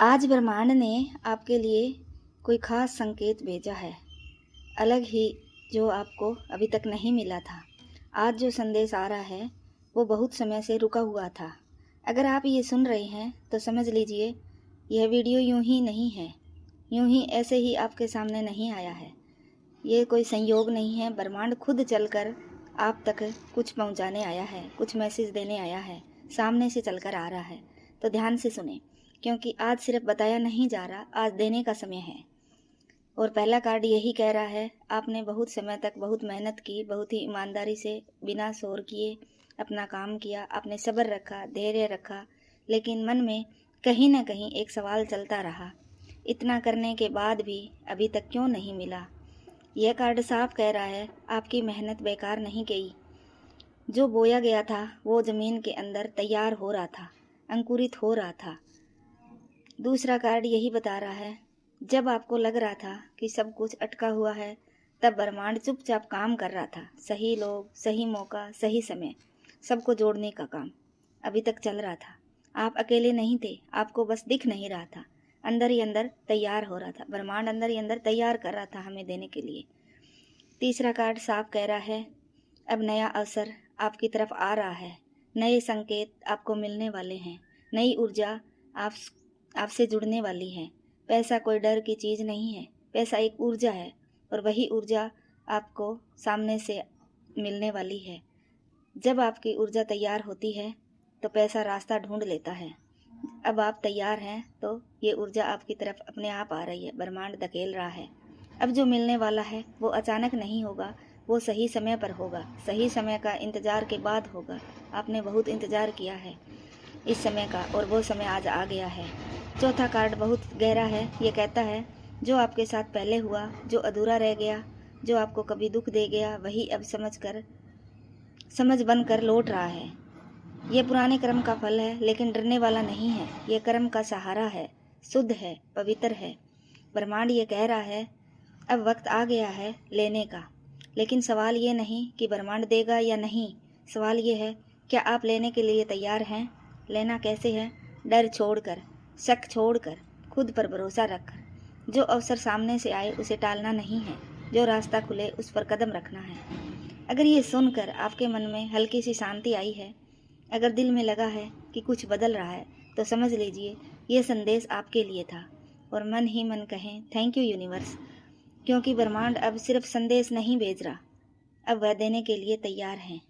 आज ब्रह्मांड ने आपके लिए कोई ख़ास संकेत भेजा है, अलग ही, जो आपको अभी तक नहीं मिला था। आज जो संदेश आ रहा है वो बहुत समय से रुका हुआ था। अगर आप ये सुन रहे हैं तो समझ लीजिए यह वीडियो यूं ही नहीं है, यूं ही ऐसे ही आपके सामने नहीं आया है। ये कोई संयोग नहीं है, ब्रह्मांड खुद चलकर आप तक कुछ पहुंचाने आया है, कुछ मैसेज देने आया है, सामने से चलकर आ रहा है। तो ध्यान से सुने, क्योंकि आज सिर्फ बताया नहीं जा रहा, आज देने का समय है। और पहला कार्ड यही कह रहा है, आपने बहुत समय तक बहुत मेहनत की, बहुत ही ईमानदारी से बिना शोर किए अपना काम किया, आपने सब्र रखा, धैर्य रखा, लेकिन मन में कहीं ना कहीं एक सवाल चलता रहा, इतना करने के बाद भी अभी तक क्यों नहीं मिला। यह कार्ड साफ कह रहा है, आपकी मेहनत बेकार नहीं गई। जो बोया गया था वो ज़मीन के अंदर तैयार हो रहा था, अंकुरित हो रहा था। दूसरा कार्ड यही बता रहा है, जब आपको लग रहा था कि सब कुछ अटका हुआ है, तब ब्रह्मांड चुपचाप काम कर रहा था। सही लोग, सही मौका, सही समय, सबको जोड़ने का काम अभी तक चल रहा था। आप अकेले नहीं थे, आपको बस दिख नहीं रहा था, अंदर ही अंदर तैयार हो रहा था। ब्रह्मांड अंदर ही अंदर तैयार कर रहा था हमें देने के लिए। तीसरा कार्ड साफ कह रहा है, अब नया अवसर आपकी तरफ आ रहा है, नए संकेत आपको मिलने वाले हैं, नई ऊर्जा आपसे जुड़ने वाली है। पैसा कोई डर की चीज़ नहीं है, पैसा एक ऊर्जा है, और वही ऊर्जा आपको सामने से मिलने वाली है। जब आपकी ऊर्जा तैयार होती है तो पैसा रास्ता ढूंढ लेता है। अब आप तैयार हैं तो ये ऊर्जा आपकी तरफ अपने आप आ रही है, ब्रह्मांड धकेल रहा है। अब जो मिलने वाला है वो अचानक नहीं होगा, वो सही समय पर होगा, सही समय का इंतज़ार के बाद होगा। आपने बहुत इंतज़ार किया है इस समय का, और वो समय आज आ गया है। चौथा कार्ड बहुत गहरा है, ये कहता है, जो आपके साथ पहले हुआ, जो अधूरा रह गया, जो आपको कभी दुख दे गया, वही अब समझ बनकर लौट रहा है। ये पुराने कर्म का फल है, लेकिन डरने वाला नहीं है। ये कर्म का सहारा है, शुद्ध है, पवित्र है। ब्रह्मांड ये कह रहा है, अब वक्त आ गया है लेने का। लेकिन सवाल ये नहीं कि ब्रह्मांड देगा या नहीं, सवाल ये है, क्या आप लेने के लिए तैयार हैं। लेना कैसे है? डर छोड़कर, शक छोड़कर, खुद पर भरोसा रखकर। जो अवसर सामने से आए उसे टालना नहीं है, जो रास्ता खुले उस पर कदम रखना है। अगर ये सुनकर आपके मन में हल्की सी शांति आई है, अगर दिल में लगा है कि कुछ बदल रहा है, तो समझ लीजिए ये संदेश आपके लिए था। और मन ही मन कहें, थैंक यू यूनिवर्स, क्योंकि ब्रह्मांड अब सिर्फ संदेश नहीं भेज रहा, अब वह देने के लिए तैयार हैं।